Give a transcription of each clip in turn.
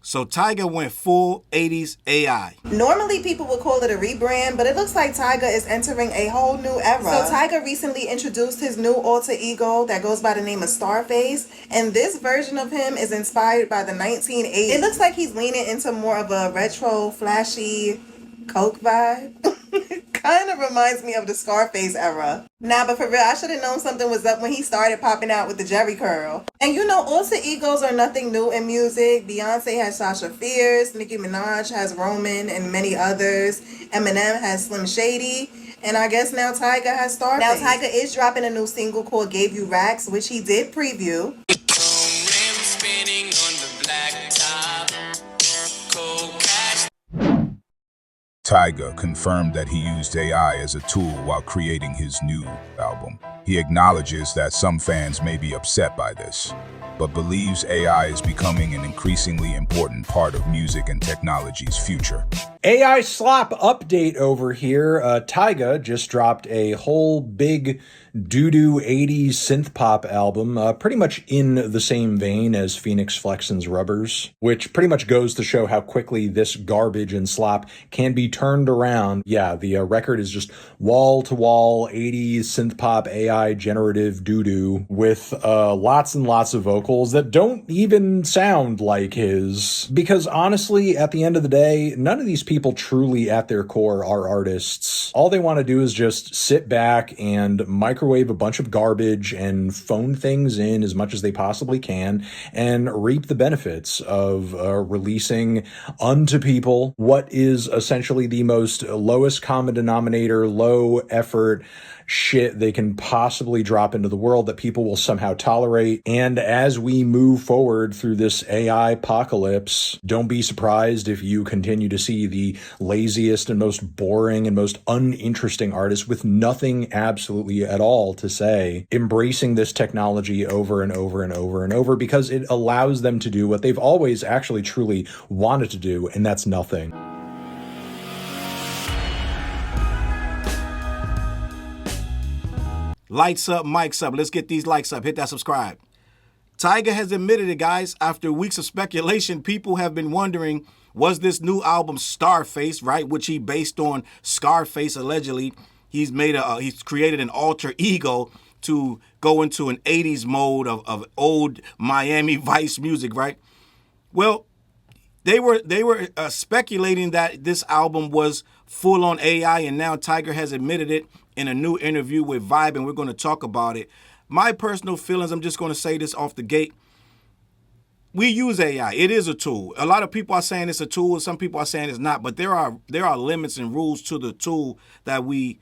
So Tyga went full 80s AI. Normally people would call it a rebrand, but it looks like Tyga is entering a whole new era. So Tyga recently introduced his new alter ego that goes by the name of Starface, and this version of him is inspired by the 1980s. It looks like he's leaning into more of a retro, flashy Coke vibe. Kind of reminds me of the Scarface era. Nah, but for real, I should have known something was up when he started popping out with the Jerry curl. And you know, alter egos are nothing new in music. Beyonce has Sasha Fierce, Nicki Minaj has Roman, and many others. Eminem has Slim Shady. And I guess now Tyga has Starface. Now Tyga is dropping a new single called Gave You Racks, which he did preview. Tyga confirmed that he used AI as a tool while creating his new album. He acknowledges that some fans may be upset by this, but believes AI is becoming an increasingly important part of music and technology's future. AI slap update over here. Tyga just dropped a whole big doo-doo 80s synth pop album, pretty much in the same vein as Phoenix Flexen's Rubbers, which pretty much goes to show how quickly this garbage and slop can be turned around. Yeah, the record is just wall-to-wall 80s synth pop AI generative doo-doo with lots and lots of vocals that don't even sound like his. Because honestly, at the end of the day, none of these people truly at their core are artists. All they want to do is just sit back and microwave a bunch of garbage and phone things in as much as they possibly can and reap the benefits of releasing unto people what is essentially the most lowest common denominator, low effort shit they can possibly drop into the world that people will somehow tolerate. And as we move forward through this AI apocalypse, don't be surprised if you continue to see the laziest and most boring and most uninteresting artists with nothing absolutely at all to say, embracing this technology over and over and over and over because it allows them to do what they've always actually truly wanted to do, and that's nothing. Lights up, mics up. Let's get these likes up. Hit that subscribe. Tyga has admitted it, guys. After weeks of speculation, people have been wondering, was this new album Starface, right, which he based on Scarface allegedly? He's created an alter ego to go into an 80s mode of old Miami Vice music, right? Well, they were speculating that this album was full on AI, and now Tyga has admitted it in a new interview with Vibe, and we're going to talk about it. My personal feelings, I'm just going to say this off the gate. We use AI. It is a tool. A lot of people are saying it's a tool. Some people are saying it's not, but there are limits and rules to the tool that we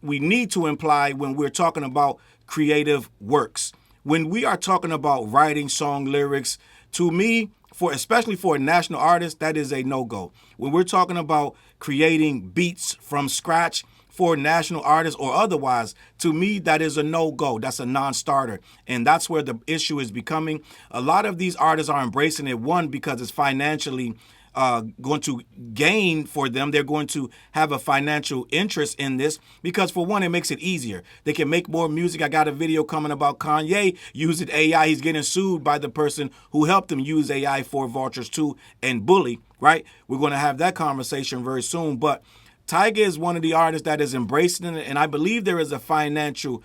need to imply when we're talking about creative works. When we are talking about writing song lyrics, to me, especially for a national artist, that is a no-go. When we're talking about creating beats from scratch for national artists or otherwise, to me, that is a no-go. That's a non-starter. And that's where the issue is becoming. A lot of these artists are embracing it, one, because it's financially going to gain for them. They're going to have a financial interest in this because, for one, it makes it easier. They can make more music. I got a video coming about Kanye using AI. He's getting sued by the person who helped him use AI for Vultures 2 and Bully, right? We're going to have that conversation very soon. But Tyga is one of the artists that is embracing it, and I believe there is a financial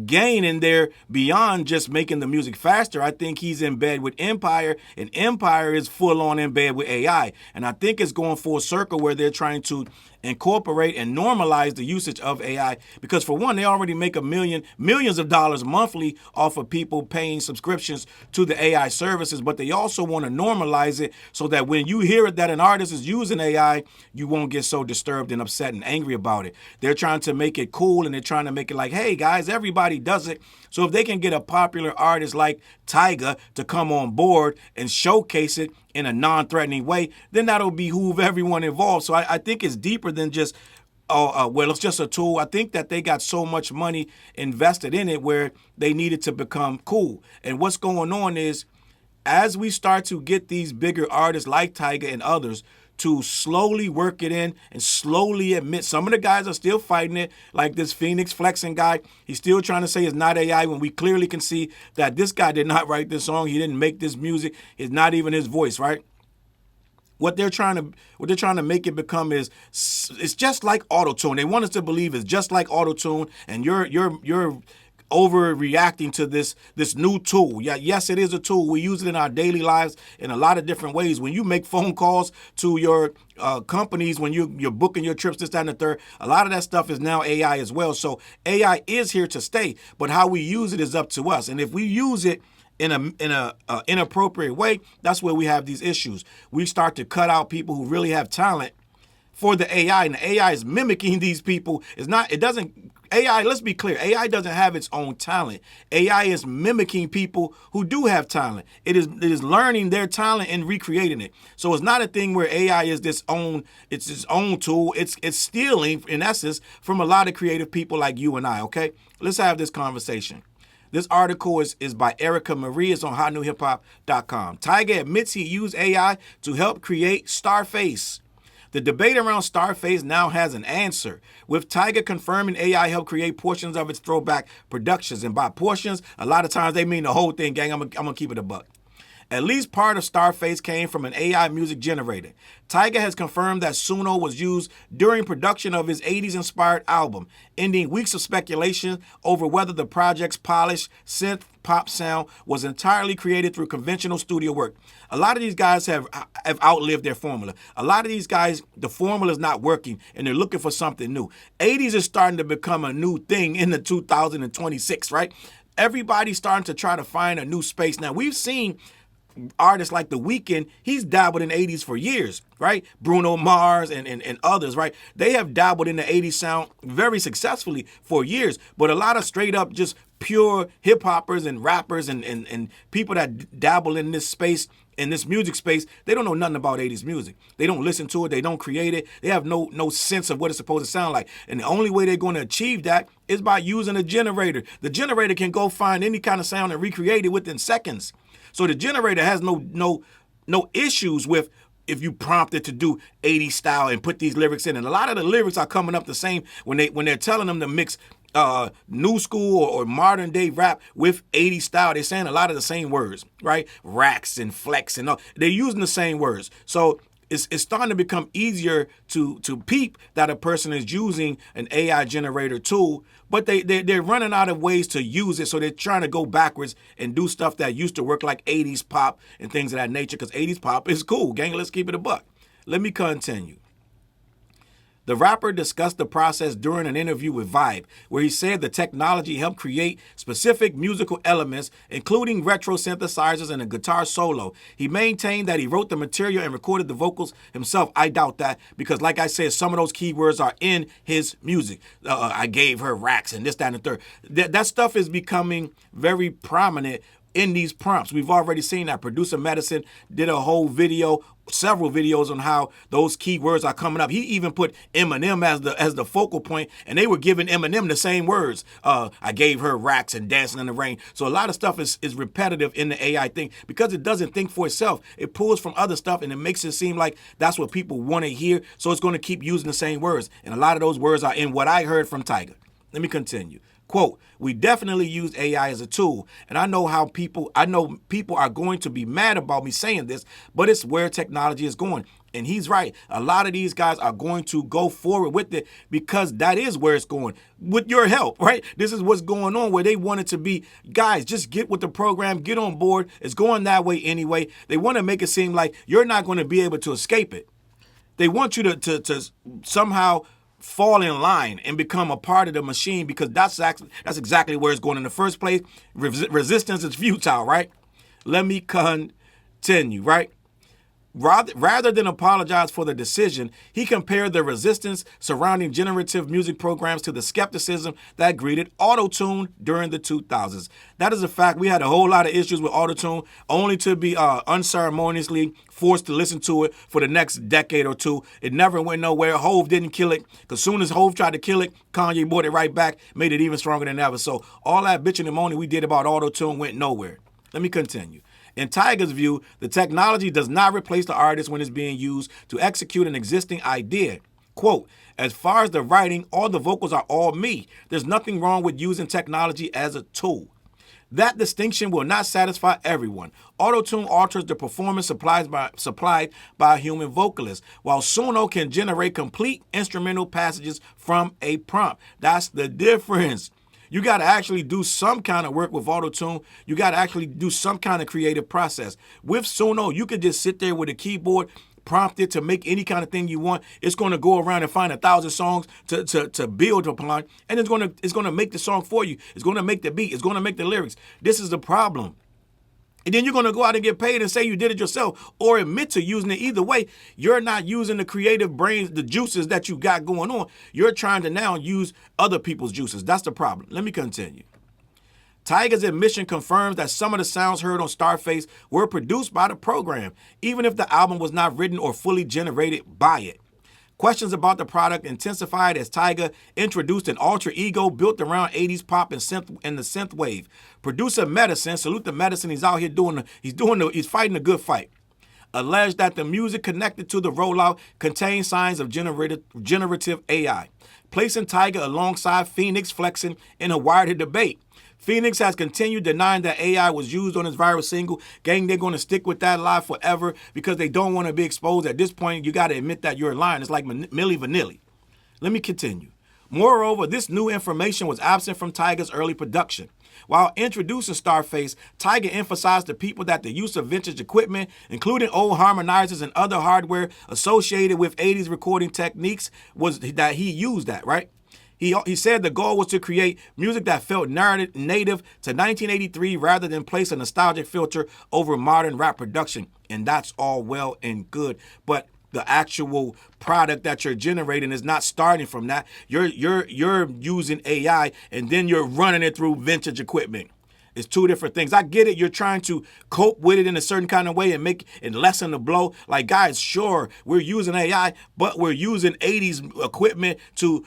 gain in there beyond just making the music faster. I think he's in bed with Empire, and Empire is full on in bed with AI. And I think it's going full circle where they're trying to incorporate and normalize the usage of AI because, for one, they already make millions of dollars monthly off of people paying subscriptions to the AI services, but they also want to normalize it so that when you hear it that an artist is using AI, you won't get so disturbed and upset and angry about it. They're trying to make it cool, and they're trying to make it like, hey, guys, everybody does it. So if they can get a popular artist like Tyga to come on board and showcase it in a non-threatening way, then that'll behoove everyone involved. So I think it's deeper than just, well, it's just a tool. I think that they got so much money invested in it where they needed to become cool. And what's going on is, as we start to get these bigger artists like Tyga and others to slowly work it in and slowly admit, some of the guys are still fighting it, like this Phoenix Flexen guy. He's still trying to say it's not AI when we clearly can see that this guy did not write this song. He didn't make this music. It's not even his voice, right? what they're trying to make it become is it's just like auto-tune. They want us to believe it's just like auto-tune, and you're overreacting to this new tool. Yeah, yes, it is a tool. We use it in our daily lives in a lot of different ways. When you make phone calls to your companies, when you're booking your trips, this, that, and the third, a lot of that stuff is now AI as well. So AI is here to stay, but how we use it is up to us. And if we use it in a inappropriate way, that's where we have these issues. We start to cut out people who really have talent for the AI, and the AI is mimicking these people. AI, let's be clear, AI doesn't have its own talent. AI is mimicking people who do have talent. It is learning their talent and recreating it. So it's not a thing where AI is its own tool. It's stealing, in essence, from a lot of creative people like you and I, okay? Let's have this conversation. This article is by Erica Marie. It's on hotnewhiphop.com. Tyga admits he used AI to help create Starface. The debate around Starface now has an answer, with Tyga confirming AI helped create portions of its throwback productions. And by portions, a lot of times they mean the whole thing, gang. I'm gonna keep it a buck. At least part of Starface came from an AI music generator. Tyga has confirmed that Suno was used during production of his 80s-inspired album, ending weeks of speculation over whether the project's polished synth pop sound was entirely created through conventional studio work. A lot of these guys have outlived their formula. A lot of these guys, the formula is not working, and they're looking for something new. 80s is starting to become a new thing in the 2026, right? Everybody's starting to try to find a new space. Now, we've seen artists like The Weeknd, he's dabbled in 80s for years, right? Bruno Mars and others, right? They have dabbled in the 80s sound very successfully for years, but a lot of straight up just pure hip hoppers and rappers and people that dabble in this space, in this music space, they don't know nothing about 80s music. They don't listen to it. They don't create it. They have no sense of what it's supposed to sound like. And the only way they're going to achieve that is by using a generator. The generator can go find any kind of sound and recreate it within seconds. So the generator has no issues with if you prompt it to do 80s style and put these lyrics in. And a lot of the lyrics are coming up the same when they're telling them to mix new school or modern day rap with 80s style. They're saying a lot of the same words, right? Racks and flex and all. They're using the same words. So it's starting to become easier to peep that a person is using an AI generator tool, but they're running out of ways to use it, so they're trying to go backwards and do stuff that used to work like 80s pop and things of that nature, because 80s pop is cool, gang. Let's keep it a buck. Let me continue. The rapper discussed the process during an interview with Vibe, where he said the technology helped create specific musical elements, including retro synthesizers and a guitar solo. He maintained that he wrote the material and recorded the vocals himself. I doubt that, because like I said, some of those keywords are in his music. I gave her racks and this, that, and the third. That stuff is becoming very prominent in these prompts. We've already seen that. Producer Medicine did a whole video, several videos on how those keywords are coming up. He even put Eminem as the focal point, and they were giving Eminem the same words. I gave her racks and dancing in the rain. So a lot of stuff is repetitive in the AI thing because it doesn't think for itself. It pulls from other stuff, and it makes it seem like that's what people want to hear. So it's going to keep using the same words. And a lot of those words are in what I heard from Tyga. Let me continue. Quote, we definitely use AI as a tool, and I know people are going to be mad about me saying this, but it's where technology is going. And he's right. A lot of these guys are going to go forward with it because that is where it's going. With your help, right? This is what's going on, where they want it to be, guys, just get with the program, get on board. It's going that way anyway. They want to make it seem like you're not going to be able to escape it. They want you to somehow fall in line and become a part of the machine, because that's exactly where it's going in the first place. Resistance is futile, right? Let me continue, right? Rather than apologize for the decision, he compared the resistance surrounding generative music programs to the skepticism that greeted auto-tune during the 2000s. That is a fact. We had a whole lot of issues with auto-tune, only to be unceremoniously forced to listen to it for the next decade or two. It never went nowhere. Hove didn't kill it, because soon as Hove tried to kill it, Kanye brought it right back, made it even stronger than ever. So all that bitching and moaning we did about auto-tune went nowhere. Let me continue. In Tyga's view, the technology does not replace the artist when it's being used to execute an existing idea. Quote, as far as the writing, all the vocals are all me. There's nothing wrong with using technology as a tool. That distinction will not satisfy everyone. Auto-tune alters the performance supplied by a human vocalist, while Suno can generate complete instrumental passages from a prompt. That's the difference. You got to actually do some kind of work with auto-tune. You got to actually do some kind of creative process. With Suno, you could just sit there with a keyboard, prompt it to make any kind of thing you want. It's going to go around and find 1,000 songs to build upon, and it's going to make the song for you. It's going to make the beat. It's going to make the lyrics. This is the problem. And then you're going to go out and get paid and say you did it yourself or admit to using it. Either way, you're not using the creative brains, the juices that you got going on. You're trying to now use other people's juices. That's the problem. Let me continue. Tyga's admission confirms that some of the sounds heard on Starface were produced by the program, even if the album was not written or fully generated by it. Questions about the product intensified as Tyga introduced an alter ego built around 80s pop and the synth wave. Producer Medicine, salute the Medicine, he's out here he's fighting a good fight. Alleged that the music connected to the rollout contained signs of generative AI, placing Tyga alongside Phoenix flexing in a wired debate. Phoenix has continued denying that AI was used on his viral single. Gang, they're going to stick with that lie forever because they don't want to be exposed. At this point, you got to admit that you're lying. It's like Milli Vanilli. Let me continue. Moreover, this new information was absent from Tyga's early production. While introducing Starface, Tyga emphasized to people that the use of vintage equipment, including old harmonizers and other hardware associated with 80s recording techniques, was that he used that, right? He said the goal was to create music that felt native to 1983 rather than place a nostalgic filter over modern rap production. And that's all well and good. But the actual product that you're generating is not starting from that. You're using AI and then you're running it through vintage equipment. It's two different things. I get it. You're trying to cope with it in a certain kind of way and make it lessen the blow. Like, guys, sure, we're using AI, but we're using 80s equipment to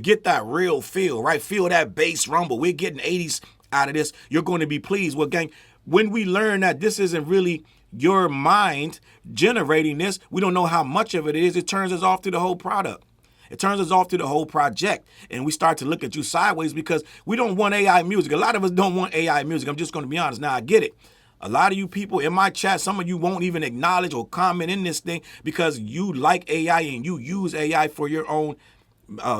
get that real feel, right? Feel that bass rumble. We're getting 80s out of this. You're going to be pleased. Well, gang, when we learn that this isn't really your mind generating this, we don't know how much of it is. It turns us off to the whole product. It turns us off to the whole project, and we start to look at you sideways because we don't want AI music. A lot of us don't want AI music. I'm just going to be honest. Now, I get it. A lot of you people in my chat, some of you won't even acknowledge or comment in this thing because you like AI and you use AI for your own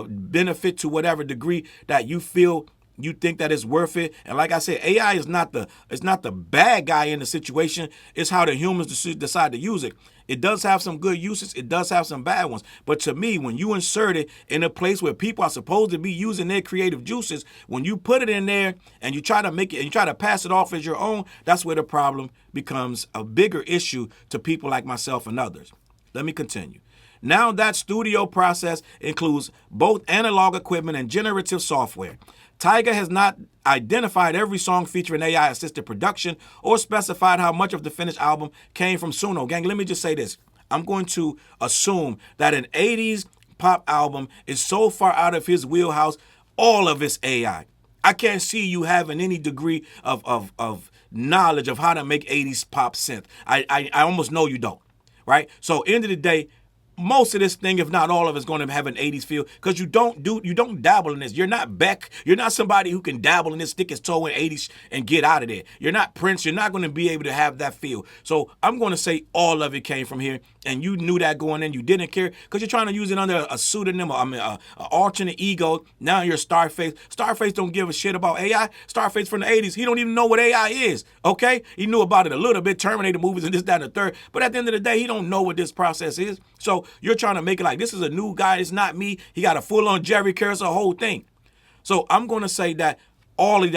benefit to whatever degree that you feel you think that it's worth it. And like I said, AI is not the bad guy in the situation. It's how the humans decide to use it. It does have some good uses. It does have some bad ones. But to me, when you insert it in a place where people are supposed to be using their creative juices, when you put it in there and you try to make it and you try to pass it off as your own, that's where the problem becomes a bigger issue to people like myself and others. Let me continue. Now that studio process includes both analog equipment and generative software. Tyga has not identified every song featuring AI-assisted production or specified how much of the finished album came from Suno. Gang, let me just say this. I'm going to assume that an 80s pop album is so far out of his wheelhouse, all of it's AI. I can't see you having any degree of knowledge of how to make 80s pop synth. I almost know you don't, right? So end of the day, most of this thing, if not all of it, is going to have an 80s feel because you don't dabble in this. You're not Beck. You're not somebody who can dabble in this, stick his toe in 80s and get out of there. You're not Prince. You're not going to be able to have that feel. So I'm going to say all of it came from here, and you knew that going in. You didn't care because you're trying to use it under a pseudonym, an alternate ego. Now you're Starface. Starface don't give a shit about AI. Starface from the 80s. He don't even know what AI is, okay? He knew about it a little bit, Terminator movies and this, that, and the third. But at the end of the day, he don't know what this process is. So you're trying to make it like this is a new guy. It's not me. He got a full-on Jerry Curls, a whole thing. So I'm going to say that all of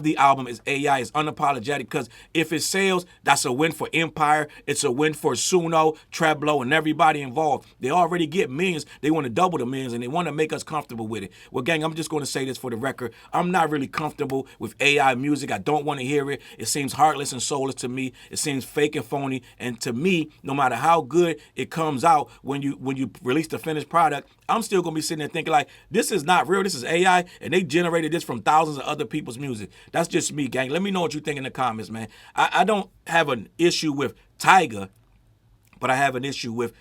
the album is AI, is unapologetic, because if it sells, that's a win for Empire. It's a win for Suno, Treblo, and everybody involved. They already get millions. They want to double the millions, and they want to make us comfortable with it. Well, gang, I'm just going to say this for the record. I'm not really comfortable with AI music. I don't want to hear it. It seems heartless and soulless to me. It seems fake and phony. And to me, no matter how good it comes out when you release the finished product, I'm still going to be sitting there thinking like, this is not real. This is AI, and they generated this from thousands of other people's music. That's just me, gang. Let me know what you think in the comments, man. I don't have an issue with Tyga, but I have an issue with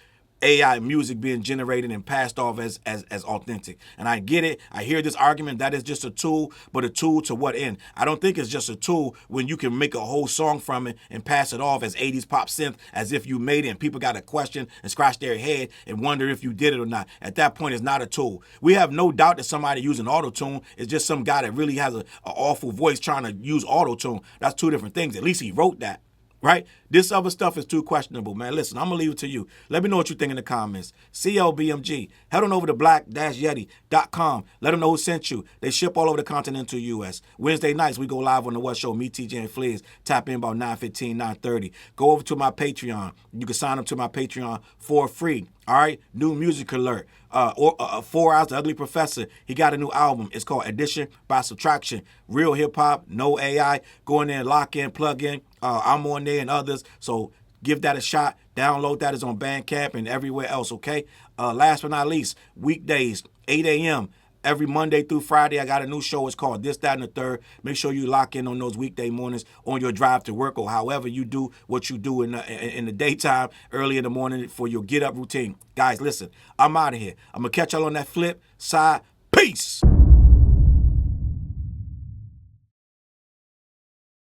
AI music being generated and passed off as authentic. And I get it. I hear this argument that is just a tool, but a tool to what end? I don't think it's just a tool when you can make a whole song from it and pass it off as 80s pop synth as if you made it, and people got to question and scratch their head and wonder if you did it or not. At that point, it's not a tool. We have no doubt that somebody using auto-tune is just some guy that really has an awful voice trying to use auto-tune. That's two different things. At least he wrote that. Right? This other stuff is too questionable, man. Listen, I'm going to leave it to you. Let me know what you think in the comments. CLBMG. Head on over to black-yeti.com. Let them know who sent you. They ship all over the continental U.S. Wednesday nights, we go live on the What Show. Me, TJ, and Fliz. Tap in about 9:15, 9:30. Go over to my Patreon. You can sign up to my Patreon for free. All right? New music alert. 4 Hours, The Ugly Professor. He got a new album. It's called Addition by Subtraction. Real hip-hop, no AI. Go in there and lock in, plug in. I'm on there and others. So give that a shot. Download that. It's on Bandcamp and everywhere else, okay? Last but not least, weekdays, 8 a.m., every Monday through Friday, I got a new show. It's called This, That, and the Third. Make sure you lock in on those weekday mornings on your drive to work or however you do what you do in the daytime, early in the morning for your get-up routine. Guys, listen, I'm out of here. I'm going to catch y'all on that flip side. Peace!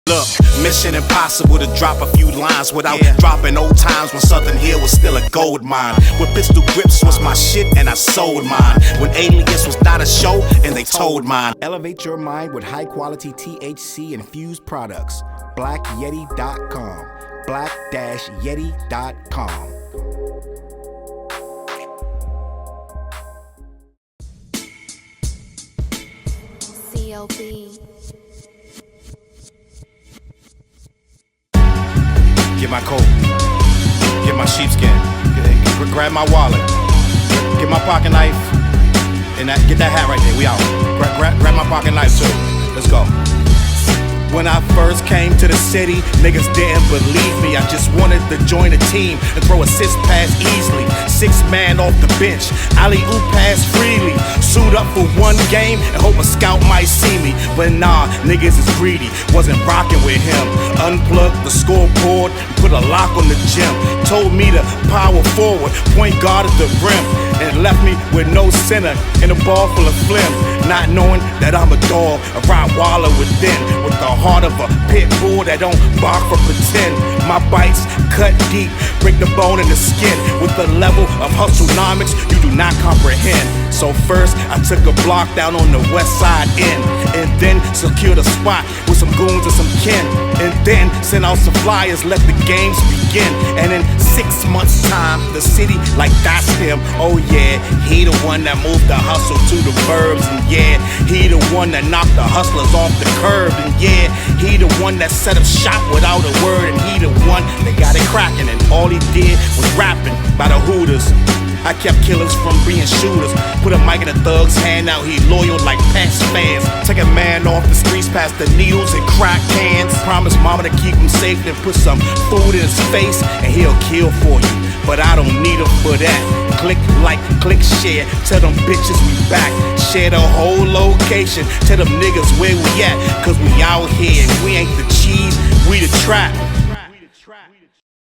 Look, mission impossible to drop a few lines without dropping old times when Southern Hill was still a gold mine. When pistol grips was my shit and I sold mine. When Alias was not a show and they told mine. Elevate your mind with high quality THC infused products. BlackYeti.com. Black-Yeti.com. CLB. Get my coat, get my sheepskin, grab my wallet, get my pocket knife, and get that hat right there. We out. Grab my pocket knife too. Let's go. When I first came to the city, niggas didn't believe me. I just wanted to join a team and throw assist pass easily. 6 man off the bench, alley-oop pass freely. Suit up for one game and hope a scout might see me. But nah, niggas is greedy, wasn't rocking with him. Unplugged the scoreboard, put a lock on the gym. Told me to power forward, point guard at the rim. And left me with no center and a ball full of phlegm. Not knowing that I'm a dog, a Rottweiler within. With the heart of a pit bull that don't bark for pretend. My bites cut deep, break the bone and the skin. With the level of hustlenomics you do not comprehend. So first I took a block down on the west side end, and then secured a spot with some goons and some kin. And then sent out some flyers, let the games begin. And in 6 months time, the city like that's him. Oh yeah, he the one that moved the hustle to the burbs. And yeah, he the one that knocked the hustlers off the curb. And yeah, he the one that set up shop without a word. And he the one that got it cracking, and all he did was rapping by the Hooters. I kept killers from being shooters. Put a mic in a thug's hand, now he loyal like Pats fans. Take a man off the streets past the needles and crack cans. Promise mama to keep him safe, then put some food in his face and he'll kill for you. But I don't need him for that. Click like, click share, tell them bitches we back. Share the whole location, tell them niggas where we at. Cause we out here and we ain't the cheese, we the trap.